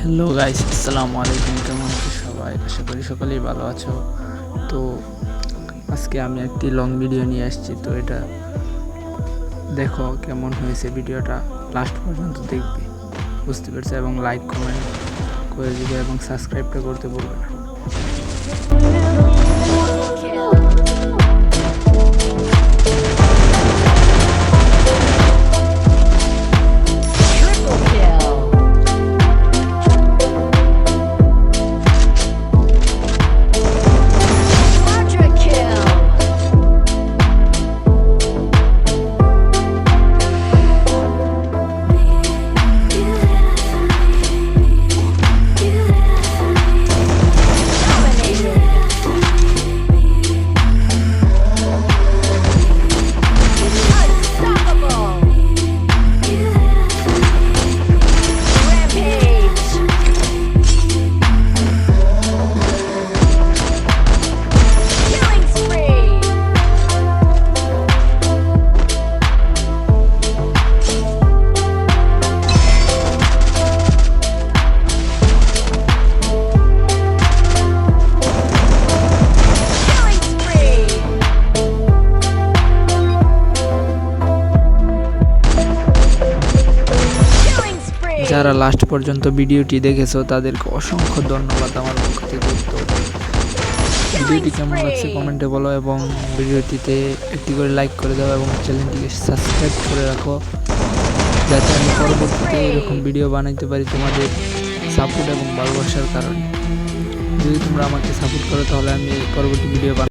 Hello guys, আসসালামু আলাইকুম। কেমন আছো সবাই? আশা করি সকলেই ভালো আছো। তো আজকে আমি একটি লং ভিডিও নিয়ে আসছি। তো এটা দেখো কেমন হয়েছে। ভিডিওটা লাস্ট পর্যন্ত দেখবে, বুঝতে পারছো, এবং লাইক কমেন্ট করে দিবে এবং সাবস্ক্রাইবটা করতে ভুলবে না। যারা লাস্ট পর্যন্ত ভিডিওটি দেখেছো তাদেরকে অসংখ্য ধন্যবাদ আমার পক্ষ থেকে। তো ভিডিওটি কেমন লাগছে কমেন্টে বলো এবং ভিডিওটিতে একটি করে লাইক করে দাও এবং চ্যানেলটিকে সাবস্ক্রাইব করে রাখো, যাতে আমি পরবর্তীতে এরকম ভিডিও বানাইতে পারি তোমাদের সাপোর্ট এবং ভালোবাসার কারণে। যদি তোমরা আমাকে সাপোর্ট করো তাহলে আমি পরবর্তী ভিডিও